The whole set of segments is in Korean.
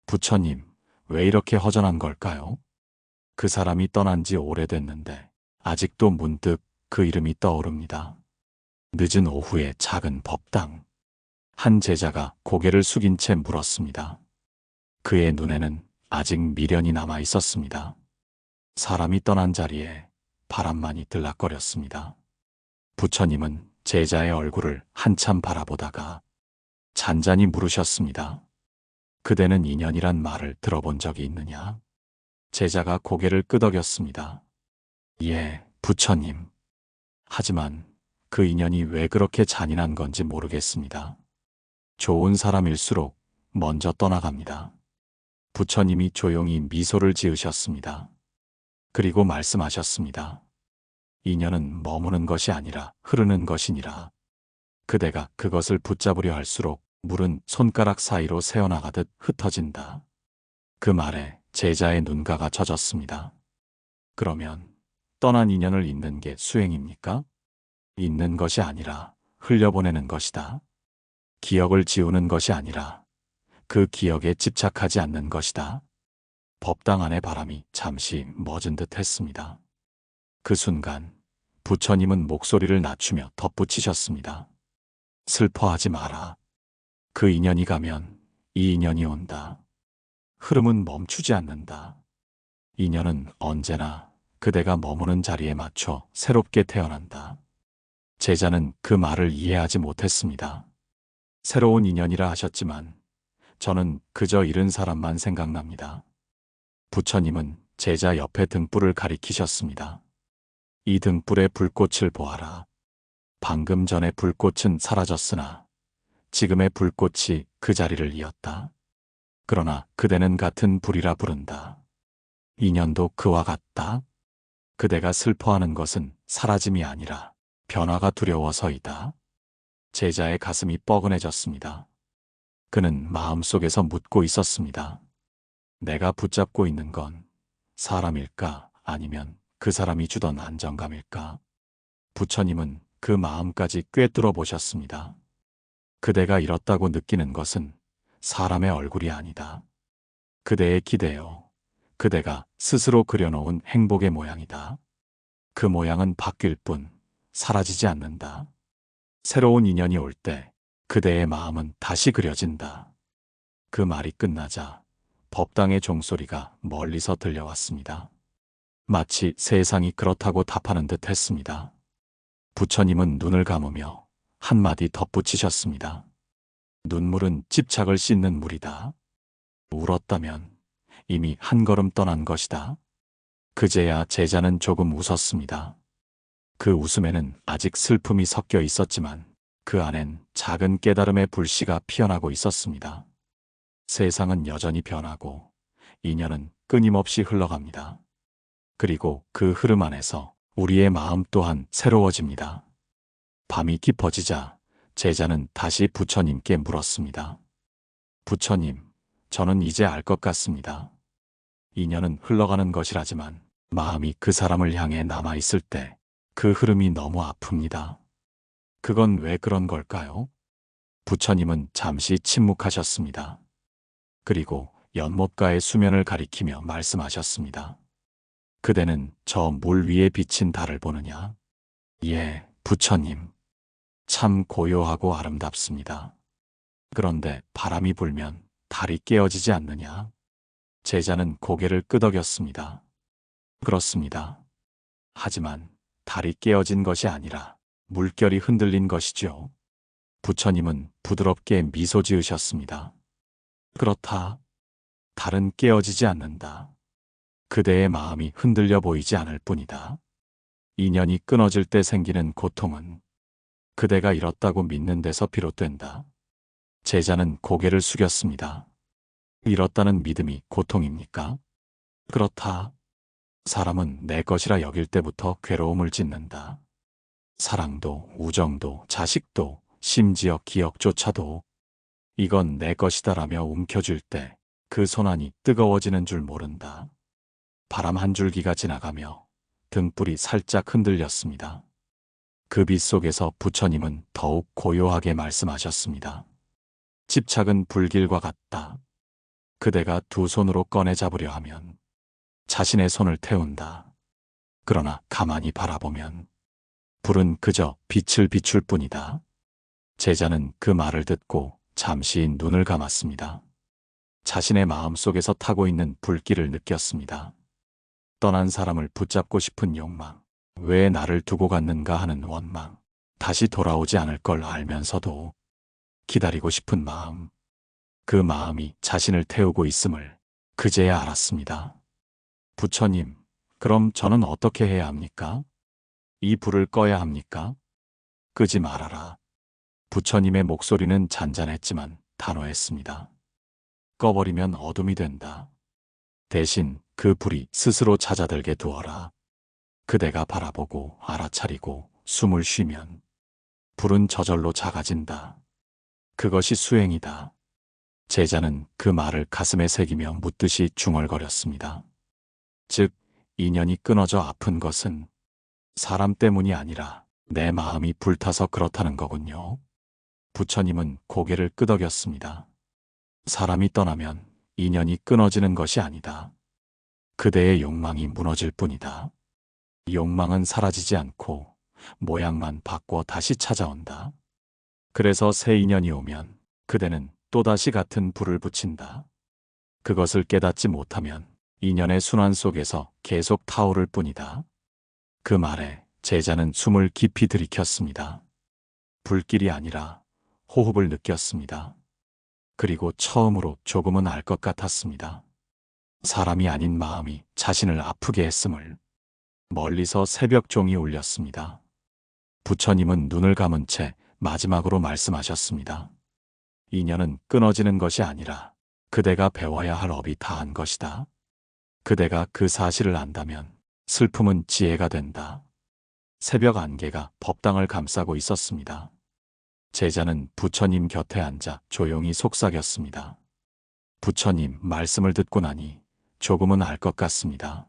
부처님, 왜 이렇게 허전한 걸까요? 그 사람이 떠난 지 오래됐는데 아직도 문득 그 이름이 떠오릅니다. 늦은 오후의 작은 법당. 한 제자가 고개를 숙인 채 물었습니다. 그의 눈에는 아직 미련이 남아 있었습니다. 사람이 떠난 자리에 바람만이 들락거렸습니다. 부처님은 제자의 얼굴을 한참 바라보다가 잔잔히 물으셨습니다. 그대는 인연이란 말을 들어본 적이 있느냐? 제자가 고개를 끄덕였습니다. 예, 부처님. 하지만 그 인연이 왜 그렇게 잔인한 건지 모르겠습니다. 좋은 사람일수록 먼저 떠나갑니다. 부처님이 조용히 미소를 지으셨습니다. 그리고 말씀하셨습니다. 인연은 머무는 것이 아니라 흐르는 것이니라. 그대가 그것을 붙잡으려 할수록 물은 손가락 사이로 새어나가듯 흩어진다. 그 말에 제자의 눈가가 젖었습니다. 그러면 떠난 인연을 잇는 게 수행입니까? 잇는 것이 아니라 흘려보내는 것이다. 기억을 지우는 것이 아니라 그 기억에 집착하지 않는 것이다. 법당 안의 바람이 잠시 멎은 듯 했습니다. 그 순간 부처님은 목소리를 낮추며 덧붙이셨습니다. 슬퍼하지 마라. 그 인연이 가면 이 인연이 온다. 흐름은 멈추지 않는다. 인연은 언제나 그대가 머무는 자리에 맞춰 새롭게 태어난다. 제자는 그 말을 이해하지 못했습니다. 새로운 인연이라 하셨지만 저는 그저 잃은 사람만 생각납니다. 부처님은 제자 옆에 등불을 가리키셨습니다. 이 등불의 불꽃을 보아라. 방금 전에 불꽃은 사라졌으나 지금의 불꽃이 그 자리를 이었다. 그러나 그대는 같은 불이라 부른다. 인연도 그와 같다. 그대가 슬퍼하는 것은 사라짐이 아니라 변화가 두려워서이다. 제자의 가슴이 뻐근해졌습니다. 그는 마음속에서 묻고 있었습니다. 내가 붙잡고 있는 건 사람일까 아니면 그 사람이 주던 안정감일까? 부처님은 그 마음까지 꿰뚫어 보셨습니다. 그대가 잃었다고 느끼는 것은 사람의 얼굴이 아니다. 그대의 기대요. 그대가 스스로 그려놓은 행복의 모양이다. 그 모양은 바뀔 뿐 사라지지 않는다. 새로운 인연이 올 때 그대의 마음은 다시 그려진다. 그 말이 끝나자 법당의 종소리가 멀리서 들려왔습니다. 마치 세상이 그렇다고 답하는 듯 했습니다. 부처님은 눈을 감으며 한마디 덧붙이셨습니다. 눈물은 집착을 씻는 물이다. 울었다면 이미 한 걸음 떠난 것이다. 그제야 제자는 조금 웃었습니다. 그 웃음에는 아직 슬픔이 섞여 있었지만 그 안엔 작은 깨달음의 불씨가 피어나고 있었습니다. 세상은 여전히 변하고 인연은 끊임없이 흘러갑니다. 그리고 그 흐름 안에서 우리의 마음 또한 새로워집니다. 밤이 깊어지자 제자는 다시 부처님께 물었습니다. 부처님, 저는 이제 알 것 같습니다. 인연은 흘러가는 것이라지만 마음이 그 사람을 향해 남아있을 때 그 흐름이 너무 아픕니다. 그건 왜 그런 걸까요? 부처님은 잠시 침묵하셨습니다. 그리고 연못가의 수면을 가리키며 말씀하셨습니다. 그대는 저 물 위에 비친 달을 보느냐? 예, 부처님. 참 고요하고 아름답습니다. 그런데 바람이 불면 달이 깨어지지 않느냐? 제자는 고개를 끄덕였습니다. 그렇습니다. 하지만 달이 깨어진 것이 아니라 물결이 흔들린 것이죠. 부처님은 부드럽게 미소 지으셨습니다. 그렇다. 달은 깨어지지 않는다. 그대의 마음이 흔들려 보이지 않을 뿐이다. 인연이 끊어질 때 생기는 고통은 그대가 잃었다고 믿는 데서 비롯된다. 제자는 고개를 숙였습니다. 잃었다는 믿음이 고통입니까? 그렇다. 사람은 내 것이라 여길 때부터 괴로움을 짓는다. 사랑도, 우정도, 자식도, 심지어 기억조차도 이건 내 것이다라며 움켜쥘 때 그 손안이 뜨거워지는 줄 모른다. 바람 한 줄기가 지나가며 등불이 살짝 흔들렸습니다. 그 빛 속에서 부처님은 더욱 고요하게 말씀하셨습니다. 집착은 불길과 같다. 그대가 두 손으로 꺼내 잡으려 하면 자신의 손을 태운다. 그러나 가만히 바라보면 불은 그저 빛을 비출 뿐이다. 제자는 그 말을 듣고 잠시 눈을 감았습니다. 자신의 마음속에서 타고 있는 불길을 느꼈습니다. 떠난 사람을 붙잡고 싶은 욕망, 왜 나를 두고 갔는가 하는 원망, 다시 돌아오지 않을 걸 알면서도 기다리고 싶은 마음, 그 마음이 자신을 태우고 있음을 그제야 알았습니다. 부처님, 그럼 저는 어떻게 해야 합니까? 이 불을 꺼야 합니까? 끄지 말아라. 부처님의 목소리는 잔잔했지만 단호했습니다. 꺼버리면 어둠이 된다. 대신 그 불이 스스로 찾아들게 두어라. 그대가 바라보고 알아차리고 숨을 쉬면 불은 저절로 작아진다. 그것이 수행이다. 제자는 그 말을 가슴에 새기며 묻듯이 중얼거렸습니다. 즉, 인연이 끊어져 아픈 것은 사람 때문이 아니라 내 마음이 불타서 그렇다는 거군요. 부처님은 고개를 끄덕였습니다. 사람이 떠나면 인연이 끊어지는 것이 아니다. 그대의 욕망이 무너질 뿐이다. 욕망은 사라지지 않고 모양만 바꿔 다시 찾아온다. 그래서 새 인연이 오면 그대는 또다시 같은 불을 붙인다. 그것을 깨닫지 못하면 인연의 순환 속에서 계속 타오를 뿐이다. 그 말에 제자는 숨을 깊이 들이켰습니다. 불길이 아니라 호흡을 느꼈습니다. 그리고 처음으로 조금은 알 것 같았습니다. 사람이 아닌 마음이 자신을 아프게 했음을. 멀리서 새벽 종이 울렸습니다. 부처님은 눈을 감은 채 마지막으로 말씀하셨습니다. 인연은 끊어지는 것이 아니라 그대가 배워야 할 업이 다한 것이다. 그대가 그 사실을 안다면 슬픔은 지혜가 된다. 새벽 안개가 법당을 감싸고 있었습니다. 제자는 부처님 곁에 앉아 조용히 속삭였습니다. 부처님 말씀을 듣고 나니 조금은 알 것 같습니다.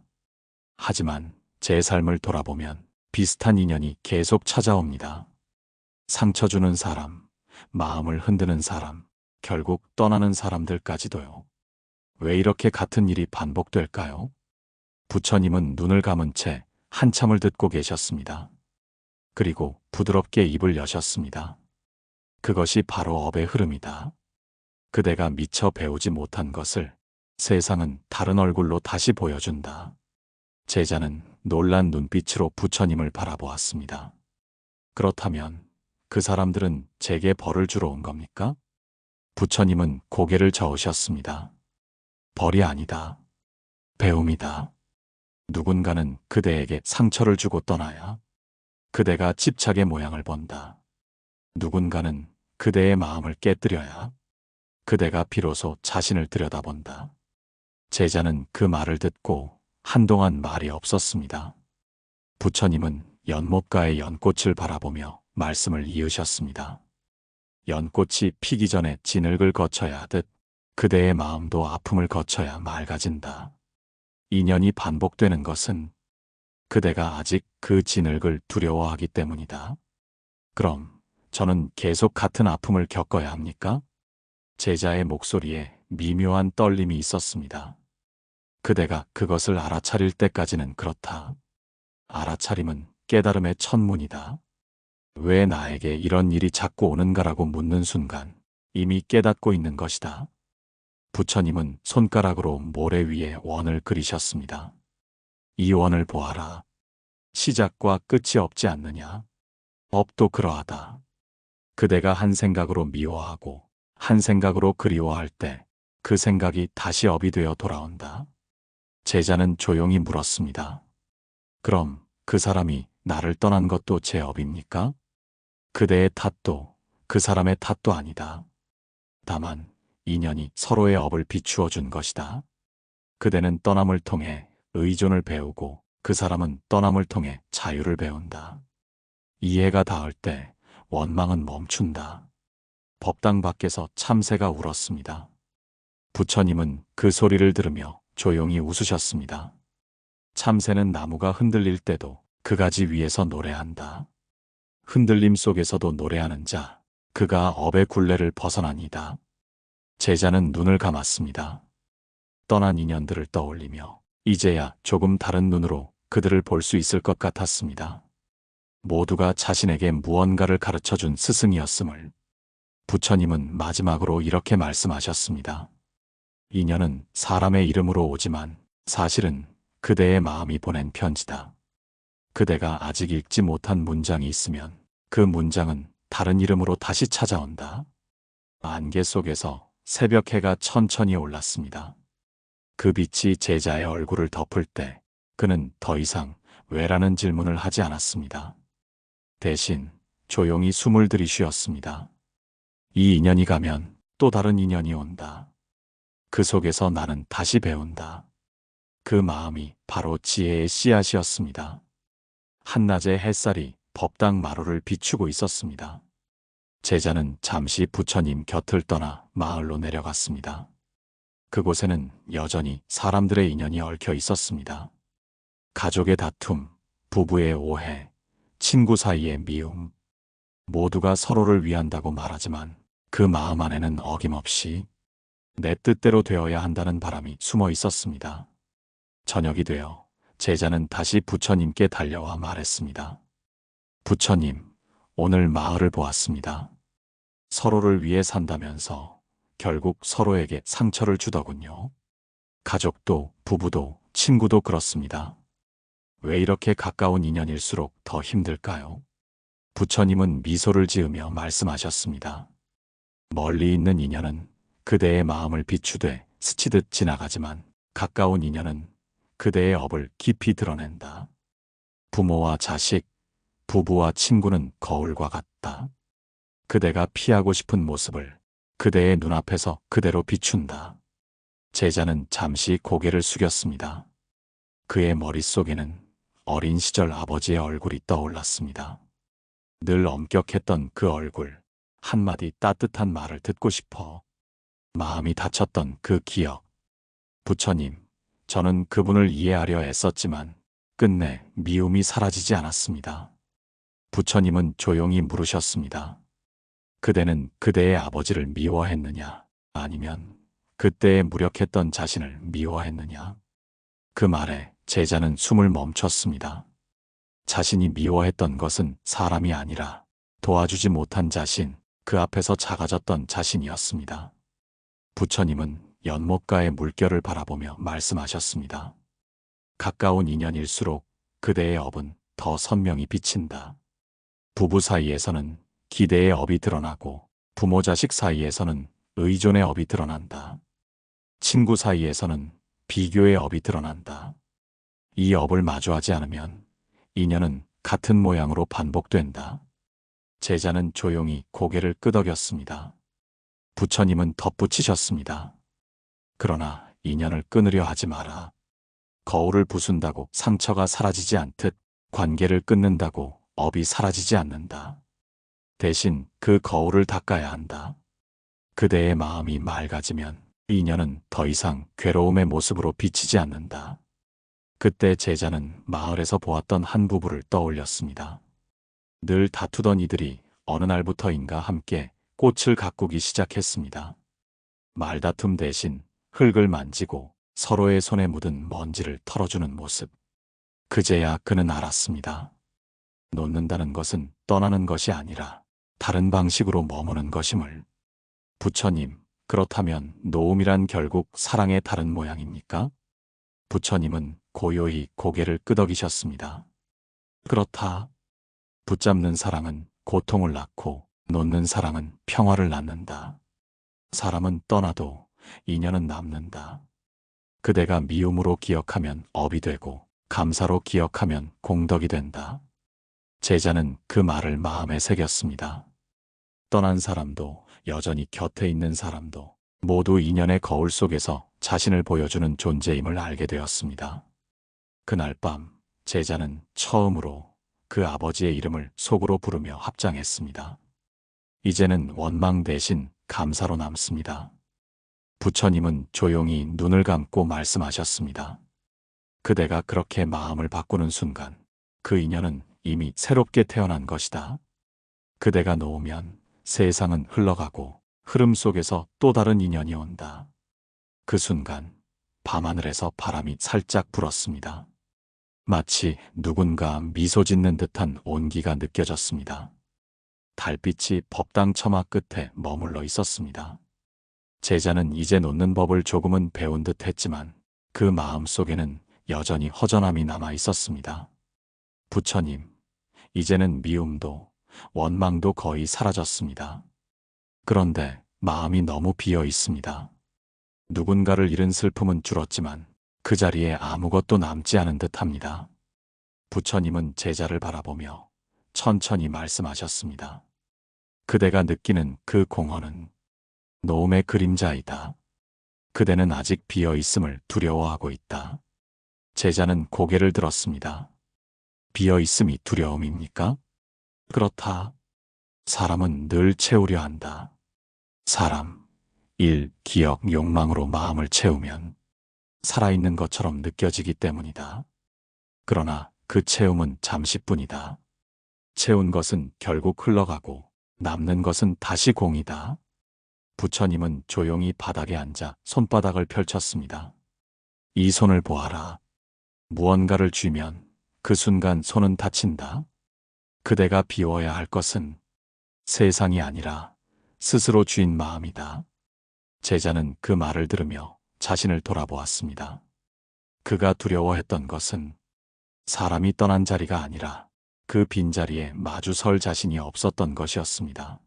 하지만 제 삶을 돌아보면 비슷한 인연이 계속 찾아옵니다. 상처 주는 사람, 마음을 흔드는 사람, 결국 떠나는 사람들까지도요. 왜 이렇게 같은 일이 반복될까요? 부처님은 눈을 감은 채 한참을 듣고 계셨습니다. 그리고 부드럽게 입을 여셨습니다. 그것이 바로 업의 흐름이다. 그대가 미처 배우지 못한 것을 세상은 다른 얼굴로 다시 보여준다. 제자는 놀란 눈빛으로 부처님을 바라보았습니다. 그렇다면 그 사람들은 제게 벌을 주러 온 겁니까? 부처님은 고개를 저으셨습니다. 벌이 아니다. 배움이다. 누군가는 그대에게 상처를 주고 떠나야 그대가 집착의 모양을 본다. 누군가는 그대의 마음을 깨뜨려야 그대가 비로소 자신을 들여다본다. 제자는 그 말을 듣고 한동안 말이 없었습니다. 부처님은 연못가의 연꽃을 바라보며 말씀을 이으셨습니다. 연꽃이 피기 전에 진흙을 거쳐야 하듯 그대의 마음도 아픔을 거쳐야 맑아진다. 인연이 반복되는 것은 그대가 아직 그 진흙을 두려워하기 때문이다. 그럼 저는 계속 같은 아픔을 겪어야 합니까? 제자의 목소리에 미묘한 떨림이 있었습니다. 그대가 그것을 알아차릴 때까지는 그렇다. 알아차림은 깨달음의 첫문이다. 왜 나에게 이런 일이 자꾸 오는가라고 묻는 순간 이미 깨닫고 있는 것이다. 부처님은 손가락으로 모래 위에 원을 그리셨습니다. 이 원을 보아라. 시작과 끝이 없지 않느냐? 업도 그러하다. 그대가 한 생각으로 미워하고 한 생각으로 그리워할 때 그 생각이 다시 업이 되어 돌아온다. 제자는 조용히 물었습니다. 그럼 그 사람이 나를 떠난 것도 제 업입니까? 그대의 탓도 그 사람의 탓도 아니다. 다만 인연이 서로의 업을 비추어 준 것이다. 그대는 떠남을 통해 의존을 배우고 그 사람은 떠남을 통해 자유를 배운다. 이해가 닿을 때 원망은 멈춘다. 법당 밖에서 참새가 울었습니다. 부처님은 그 소리를 들으며 조용히 웃으셨습니다. 참새는 나무가 흔들릴 때도 그 가지 위에서 노래한다. 흔들림 속에서도 노래하는 자, 그가 업의 굴레를 벗어나니다. 제자는 눈을 감았습니다. 떠난 인연들을 떠올리며 이제야 조금 다른 눈으로 그들을 볼 수 있을 것 같았습니다. 모두가 자신에게 무언가를 가르쳐준 스승이었음을. 부처님은 마지막으로 이렇게 말씀하셨습니다. 인연은 사람의 이름으로 오지만 사실은 그대의 마음이 보낸 편지다. 그대가 아직 읽지 못한 문장이 있으면 그 문장은 다른 이름으로 다시 찾아온다. 안개 속에서 새벽 해가 천천히 올랐습니다. 그 빛이 제자의 얼굴을 덮을 때 그는 더 이상 왜라는 질문을 하지 않았습니다. 대신 조용히 숨을 들이쉬었습니다. 이 인연이 가면 또 다른 인연이 온다. 그 속에서 나는 다시 배운다. 그 마음이 바로 지혜의 씨앗이었습니다. 한낮의 햇살이 법당 마루를 비추고 있었습니다. 제자는 잠시 부처님 곁을 떠나 마을로 내려갔습니다. 그곳에는 여전히 사람들의 인연이 얽혀 있었습니다. 가족의 다툼, 부부의 오해, 친구 사이의 미움. 모두가 서로를 위한다고 말하지만 그 마음 안에는 어김없이 내 뜻대로 되어야 한다는 바람이 숨어 있었습니다. 저녁이 되어 제자는 다시 부처님께 달려와 말했습니다. 부처님, 오늘 마을을 보았습니다. 서로를 위해 산다면서 결국 서로에게 상처를 주더군요. 가족도, 부부도, 친구도 그렇습니다. 왜 이렇게 가까운 인연일수록 더 힘들까요? 부처님은 미소를 지으며 말씀하셨습니다. 멀리 있는 인연은 그대의 마음을 비추되 스치듯 지나가지만 가까운 인연은 그대의 업을 깊이 드러낸다. 부모와 자식, 부부와 친구는 거울과 같다. 그대가 피하고 싶은 모습을 그대의 눈앞에서 그대로 비춘다. 제자는 잠시 고개를 숙였습니다. 그의 머릿속에는 어린 시절 아버지의 얼굴이 떠올랐습니다. 늘 엄격했던 그 얼굴, 한마디 따뜻한 말을 듣고 싶어. 마음이 다쳤던 그 기억. 부처님, 저는 그분을 이해하려 애썼지만 끝내 미움이 사라지지 않았습니다. 부처님은 조용히 물으셨습니다. 그대는 그대의 아버지를 미워했느냐? 아니면 그때에 무력했던 자신을 미워했느냐? 그 말에 제자는 숨을 멈췄습니다. 자신이 미워했던 것은 사람이 아니라 도와주지 못한 자신, 그 앞에서 작아졌던 자신이었습니다. 부처님은 연못가의 물결을 바라보며 말씀하셨습니다. 가까운 인연일수록 그대의 업은 더 선명히 비친다. 부부 사이에서는 기대의 업이 드러나고 부모 자식 사이에서는 의존의 업이 드러난다. 친구 사이에서는 비교의 업이 드러난다. 이 업을 마주하지 않으면 인연은 같은 모양으로 반복된다. 제자는 조용히 고개를 끄덕였습니다. 부처님은 덧붙이셨습니다. 그러나 인연을 끊으려 하지 마라. 거울을 부순다고 상처가 사라지지 않듯 관계를 끊는다고 업이 사라지지 않는다. 대신 그 거울을 닦아야 한다. 그대의 마음이 맑아지면 인연은 더 이상 괴로움의 모습으로 비치지 않는다. 그때 제자는 마을에서 보았던 한 부부를 떠올렸습니다. 늘 다투던 이들이 어느 날부터인가 함께 꽃을 가꾸기 시작했습니다. 말다툼 대신 흙을 만지고 서로의 손에 묻은 먼지를 털어주는 모습. 그제야 그는 알았습니다. 놓는다는 것은 떠나는 것이 아니라 다른 방식으로 머무는 것임을. 부처님, 그렇다면 놓음이란 결국 사랑의 다른 모양입니까? 부처님은 고요히 고개를 끄덕이셨습니다. 그렇다. 붙잡는 사랑은 고통을 낳고 놓는 사랑은 평화를 낳는다. 사람은 떠나도 인연은 남는다. 그대가 미움으로 기억하면 업이 되고 감사로 기억하면 공덕이 된다. 제자는 그 말을 마음에 새겼습니다. 떠난 사람도 여전히 곁에 있는 사람도 모두 인연의 거울 속에서 자신을 보여주는 존재임을 알게 되었습니다. 그날 밤 제자는 처음으로 그 아버지의 이름을 속으로 부르며 합장했습니다. 이제는 원망 대신 감사로 남습니다. 부처님은 조용히 눈을 감고 말씀하셨습니다. 그대가 그렇게 마음을 바꾸는 순간 그 인연은 이미 새롭게 태어난 것이다. 그대가 놓으면 세상은 흘러가고 흐름 속에서 또 다른 인연이 온다. 그 순간 밤하늘에서 바람이 살짝 불었습니다. 마치 누군가 미소 짓는 듯한 온기가 느껴졌습니다. 달빛이 법당 처마 끝에 머물러 있었습니다. 제자는 이제 놓는 법을 조금은 배운 듯 했지만 그 마음 속에는 여전히 허전함이 남아 있었습니다. 부처님, 이제는 미움도 원망도 거의 사라졌습니다. 그런데 마음이 너무 비어 있습니다. 누군가를 잃은 슬픔은 줄었지만 그 자리에 아무것도 남지 않은 듯합니다. 부처님은 제자를 바라보며 천천히 말씀하셨습니다. 그대가 느끼는 그 공허는 노음의 그림자이다. 그대는 아직 비어 있음을 두려워하고 있다. 제자는 고개를 들었습니다. 비어 있음이 두려움입니까? 그렇다. 사람은 늘 채우려 한다. 사람, 일, 기억, 욕망으로 마음을 채우면 살아있는 것처럼 느껴지기 때문이다. 그러나 그 채움은 잠시뿐이다. 채운 것은 결국 흘러가고 남는 것은 다시 공이다. 부처님은 조용히 바닥에 앉아 손바닥을 펼쳤습니다. 이 손을 보아라. 무언가를 쥐면 그 순간 손은 다친다. 그대가 비워야 할 것은 세상이 아니라 스스로 쥔 마음이다. 제자는 그 말을 들으며 자신을 돌아보았습니다. 그가 두려워했던 것은 사람이 떠난 자리가 아니라 그 빈자리에 마주 설 자신이 없었던 것이었습니다.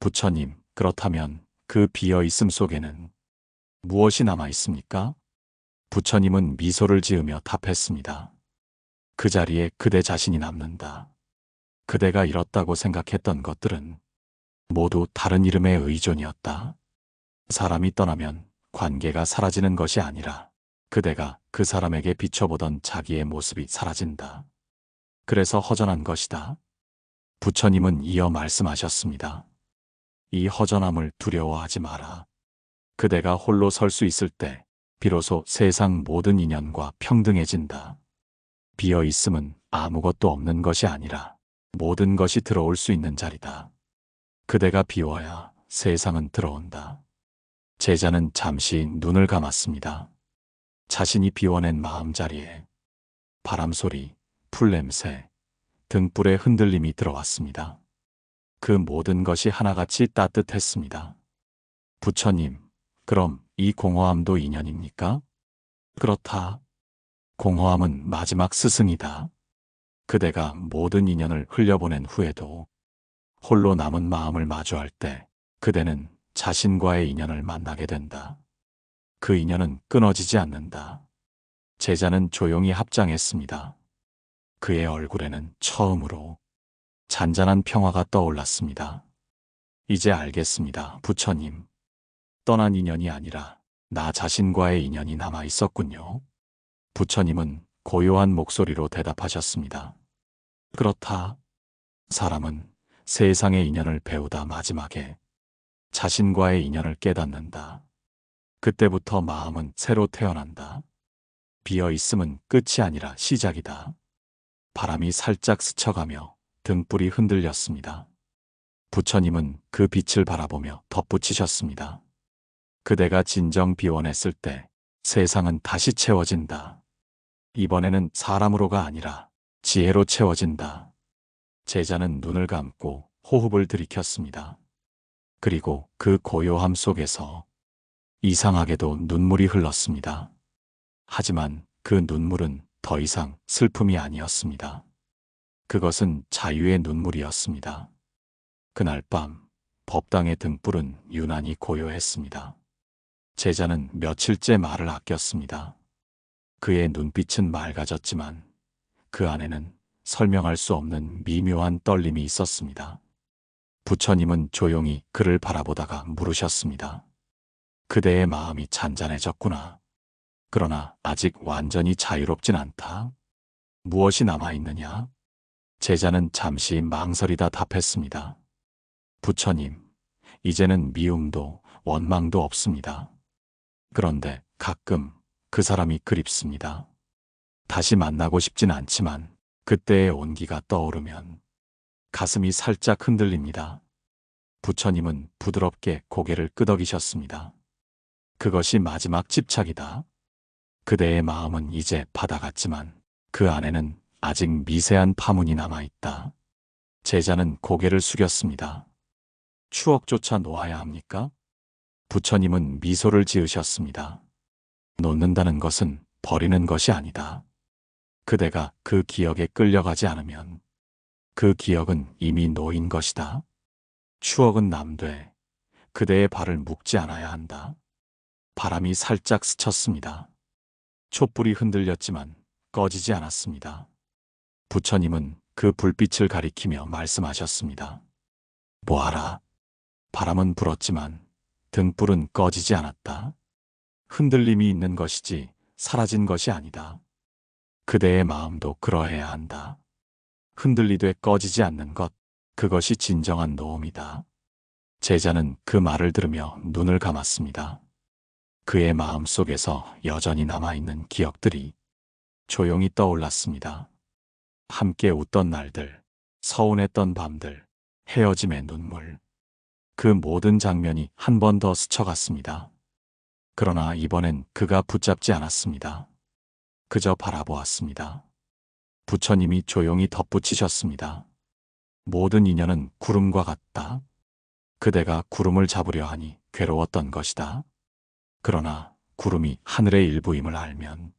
부처님, 그렇다면 그 비어있음 속에는 무엇이 남아 있습니까? 부처님은 미소를 지으며 답했습니다. 그 자리에 그대 자신이 남는다. 그대가 잃었다고 생각했던 것들은 모두 다른 이름의 의존이었다. 사람이 떠나면 관계가 사라지는 것이 아니라 그대가 그 사람에게 비춰보던 자기의 모습이 사라진다. 그래서 허전한 것이다. 부처님은 이어 말씀하셨습니다. 이 허전함을 두려워하지 마라. 그대가 홀로 설 수 있을 때 비로소 세상 모든 인연과 평등해진다. 비어있음은 아무것도 없는 것이 아니라 모든 것이 들어올 수 있는 자리다. 그대가 비워야 세상은 들어온다. 제자는 잠시 눈을 감았습니다. 자신이 비워낸 마음자리에 바람소리, 풀냄새, 등불의 흔들림이 들어왔습니다. 그 모든 것이 하나같이 따뜻했습니다. 부처님, 그럼 이 공허함도 인연입니까? 그렇다. 공허함은 마지막 스승이다. 그대가 모든 인연을 흘려보낸 후에도 홀로 남은 마음을 마주할 때 그대는 자신과의 인연을 만나게 된다. 그 인연은 끊어지지 않는다. 제자는 조용히 합장했습니다. 그의 얼굴에는 처음으로 잔잔한 평화가 떠올랐습니다. 이제 알겠습니다, 부처님. 떠난 인연이 아니라 나 자신과의 인연이 남아 있었군요. 부처님은 고요한 목소리로 대답하셨습니다. 그렇다. 사람은 세상의 인연을 배우다 마지막에 자신과의 인연을 깨닫는다. 그때부터 마음은 새로 태어난다. 비어있음은 끝이 아니라 시작이다. 바람이 살짝 스쳐가며 등불이 흔들렸습니다. 부처님은 그 빛을 바라보며 덧붙이셨습니다. 그대가 진정 비워냈을 때 세상은 다시 채워진다. 이번에는 사람으로가 아니라 지혜로 채워진다. 제자는 눈을 감고 호흡을 들이켰습니다. 그리고 그 고요함 속에서 이상하게도 눈물이 흘렀습니다. 하지만 그 눈물은 더 이상 슬픔이 아니었습니다. 그것은 자유의 눈물이었습니다. 그날 밤 법당의 등불은 유난히 고요했습니다. 제자는 며칠째 말을 아꼈습니다. 그의 눈빛은 맑아졌지만 그 안에는 설명할 수 없는 미묘한 떨림이 있었습니다. 부처님은 조용히 그를 바라보다가 물으셨습니다. 그대의 마음이 잔잔해졌구나. 그러나 아직 완전히 자유롭진 않다. 무엇이 남아있느냐? 제자는 잠시 망설이다 답했습니다. 부처님, 이제는 미움도 원망도 없습니다. 그런데 가끔 그 사람이 그립습니다. 다시 만나고 싶진 않지만 그때의 온기가 떠오르면 가슴이 살짝 흔들립니다. 부처님은 부드럽게 고개를 끄덕이셨습니다. 그것이 마지막 집착이다. 그대의 마음은 이제 바다 같지만 그 안에는 아직 미세한 파문이 남아있다. 제자는 고개를 숙였습니다. 추억조차 놓아야 합니까? 부처님은 미소를 지으셨습니다. 놓는다는 것은 버리는 것이 아니다. 그대가 그 기억에 끌려가지 않으면 그 기억은 이미 놓인 것이다. 추억은 남되 그대의 발을 묶지 않아야 한다. 바람이 살짝 스쳤습니다. 촛불이 흔들렸지만 꺼지지 않았습니다. 부처님은 그 불빛을 가리키며 말씀하셨습니다. 보아라. 바람은 불었지만 등불은 꺼지지 않았다. 흔들림이 있는 것이지 사라진 것이 아니다. 그대의 마음도 그러해야 한다. 흔들리되 꺼지지 않는 것, 그것이 진정한 노음이다. 제자는 그 말을 들으며 눈을 감았습니다. 그의 마음 속에서 여전히 남아있는 기억들이 조용히 떠올랐습니다. 함께 웃던 날들, 서운했던 밤들, 헤어짐의 눈물. 그 모든 장면이 한 번 더 스쳐갔습니다. 그러나 이번엔 그가 붙잡지 않았습니다. 그저 바라보았습니다. 부처님이 조용히 덧붙이셨습니다. 모든 인연은 구름과 같다. 그대가 구름을 잡으려 하니 괴로웠던 것이다. 그러나 구름이 하늘의 일부임을 알면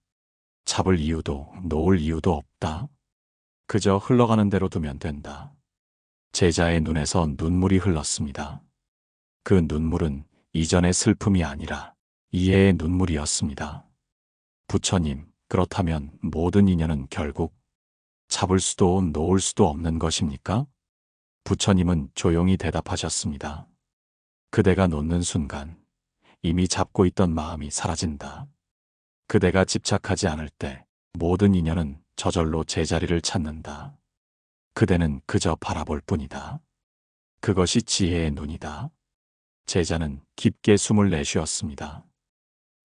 잡을 이유도 놓을 이유도 없다. 그저 흘러가는 대로 두면 된다. 제자의 눈에서 눈물이 흘렀습니다. 그 눈물은 이전의 슬픔이 아니라 이해의 눈물이었습니다. 부처님, 그렇다면 모든 인연은 결국 잡을 수도 놓을 수도 없는 것입니까? 부처님은 조용히 대답하셨습니다. 그대가 놓는 순간 이미 잡고 있던 마음이 사라진다. 그대가 집착하지 않을 때 모든 인연은 저절로 제자리를 찾는다. 그대는 그저 바라볼 뿐이다. 그것이 지혜의 눈이다. 제자는 깊게 숨을 내쉬었습니다.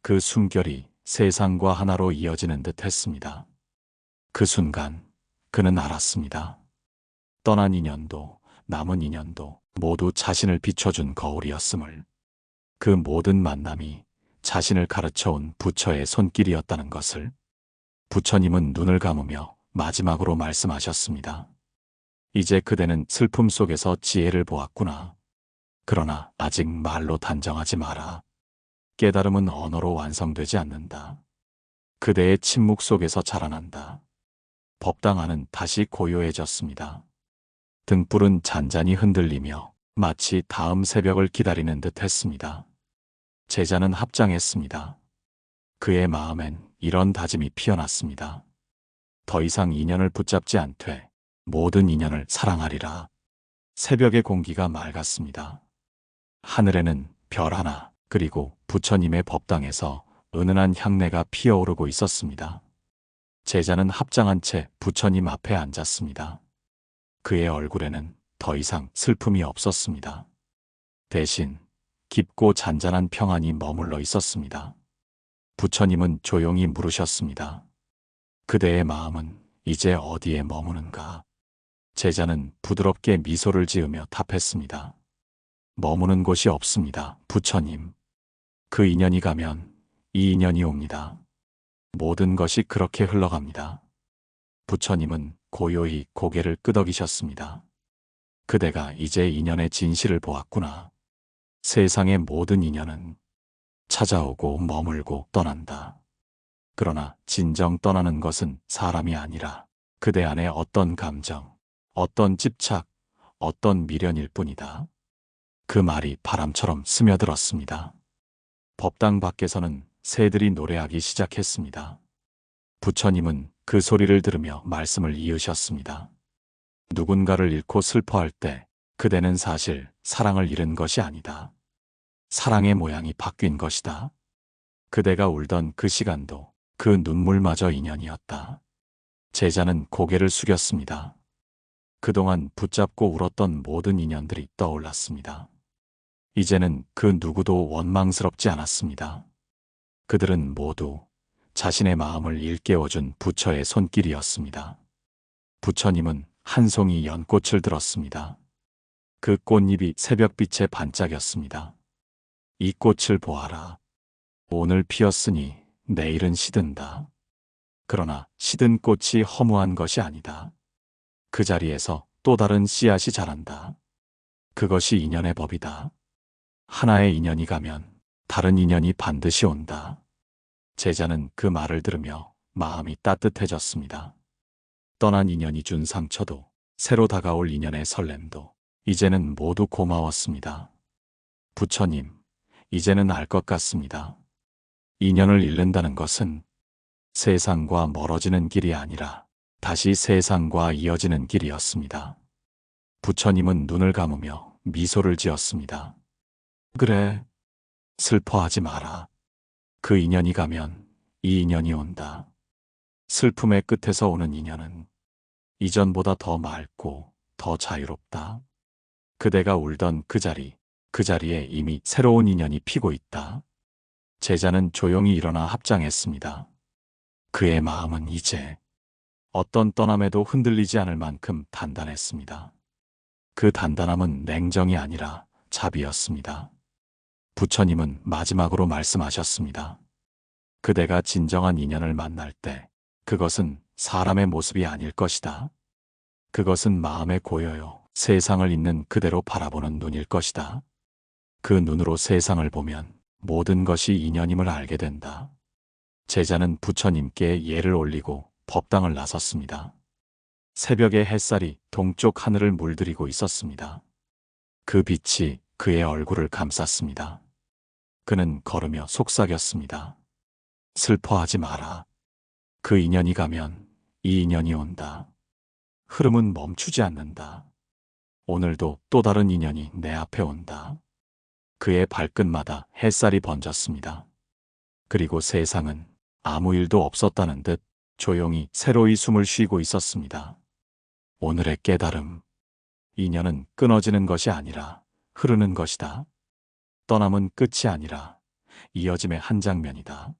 그 숨결이 세상과 하나로 이어지는 듯 했습니다. 그 순간 그는 알았습니다. 떠난 인연도 남은 인연도 모두 자신을 비춰준 거울이었음을. 그 모든 만남이 자신을 가르쳐온 부처의 손길이었다는 것을. 부처님은 눈을 감으며 마지막으로 말씀하셨습니다. 이제 그대는 슬픔 속에서 지혜를 보았구나. 그러나 아직 말로 단정하지 마라. 깨달음은 언어로 완성되지 않는다. 그대의 침묵 속에서 자라난다. 법당 안은 다시 고요해졌습니다. 등불은 잔잔히 흔들리며 마치 다음 새벽을 기다리는 듯 했습니다. 제자는 합장했습니다. 그의 마음엔 이런 다짐이 피어났습니다. 더 이상 인연을 붙잡지 않되 모든 인연을 사랑하리라. 새벽의 공기가 맑았습니다. 하늘에는 별 하나, 그리고 부처님의 법당에서 은은한 향내가 피어오르고 있었습니다. 제자는 합장한 채 부처님 앞에 앉았습니다. 그의 얼굴에는 더 이상 슬픔이 없었습니다. 대신 깊고 잔잔한 평안이 머물러 있었습니다. 부처님은 조용히 물으셨습니다. 그대의 마음은 이제 어디에 머무는가? 제자는 부드럽게 미소를 지으며 답했습니다. 머무는 곳이 없습니다, 부처님. 그 인연이 가면 이 인연이 옵니다. 모든 것이 그렇게 흘러갑니다. 부처님은 고요히 고개를 끄덕이셨습니다. 그대가 이제 인연의 진실을 보았구나. 세상의 모든 인연은 찾아오고 머물고 떠난다. 그러나 진정 떠나는 것은 사람이 아니라 그대 안에 어떤 감정, 어떤 집착, 어떤 미련일 뿐이다. 그 말이 바람처럼 스며들었습니다. 법당 밖에서는 새들이 노래하기 시작했습니다. 부처님은 그 소리를 들으며 말씀을 이으셨습니다. 누군가를 잃고 슬퍼할 때 그대는 사실 사랑을 잃은 것이 아니다. 사랑의 모양이 바뀐 것이다. 그대가 울던 그 시간도 그 눈물마저 인연이었다. 제자는 고개를 숙였습니다. 그동안 붙잡고 울었던 모든 인연들이 떠올랐습니다. 이제는 그 누구도 원망스럽지 않았습니다. 그들은 모두 자신의 마음을 일깨워준 부처의 손길이었습니다. 부처님은 한 송이 연꽃을 들었습니다. 그 꽃잎이 새벽빛에 반짝였습니다. 이 꽃을 보아라. 오늘 피었으니 내일은 시든다. 그러나 시든 꽃이 허무한 것이 아니다. 그 자리에서 또 다른 씨앗이 자란다. 그것이 인연의 법이다. 하나의 인연이 가면 다른 인연이 반드시 온다. 제자는 그 말을 들으며 마음이 따뜻해졌습니다. 떠난 인연이 준 상처도 새로 다가올 인연의 설렘도 이제는 모두 고마웠습니다. 부처님, 이제는 알 것 같습니다. 인연을 잃는다는 것은 세상과 멀어지는 길이 아니라 다시 세상과 이어지는 길이었습니다. 부처님은 눈을 감으며 미소를 지었습니다. 그래, 슬퍼하지 마라. 그 인연이 가면 이 인연이 온다. 슬픔의 끝에서 오는 인연은 이전보다 더 맑고 더 자유롭다. 그대가 울던 그 자리에 이미 새로운 인연이 피고 있다. 제자는 조용히 일어나 합장했습니다. 그의 마음은 이제 어떤 떠남에도 흔들리지 않을 만큼 단단했습니다. 그 단단함은 냉정이 아니라 자비였습니다. 부처님은 마지막으로 말씀하셨습니다. 그대가 진정한 인연을 만날 때 그것은 사람의 모습이 아닐 것이다. 그것은 마음의 고요요, 세상을 있는 그대로 바라보는 눈일 것이다. 그 눈으로 세상을 보면 모든 것이 인연임을 알게 된다. 제자는 부처님께 예를 올리고 법당을 나섰습니다. 새벽의 햇살이 동쪽 하늘을 물들이고 있었습니다. 그 빛이 그의 얼굴을 감쌌습니다. 그는 걸으며 속삭였습니다. 슬퍼하지 마라. 그 인연이 가면 이 인연이 온다. 흐름은 멈추지 않는다. 오늘도 또 다른 인연이 내 앞에 온다. 그의 발끝마다 햇살이 번졌습니다. 그리고 세상은 아무 일도 없었다는 듯 조용히 새로이 숨을 쉬고 있었습니다. 오늘의 깨달음. 인연은 끊어지는 것이 아니라 흐르는 것이다. 떠남은 끝이 아니라 이어짐의 한 장면이다.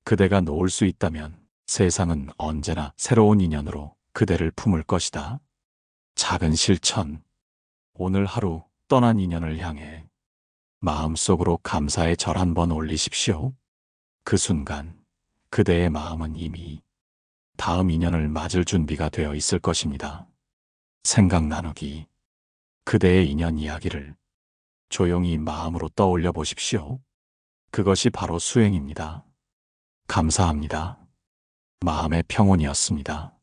그대가 놓을 수 있다면 세상은 언제나 새로운 인연으로 그대를 품을 것이다. 작은 실천. 오늘 하루 떠난 인연을 향해 마음속으로 감사의 절 한번 올리십시오. 그 순간 그대의 마음은 이미 다음 인연을 맞을 준비가 되어 있을 것입니다. 생각 나누기. 그대의 인연 이야기를 조용히 마음으로 떠올려 보십시오. 그것이 바로 수행입니다. 감사합니다. 마음의 평온이었습니다.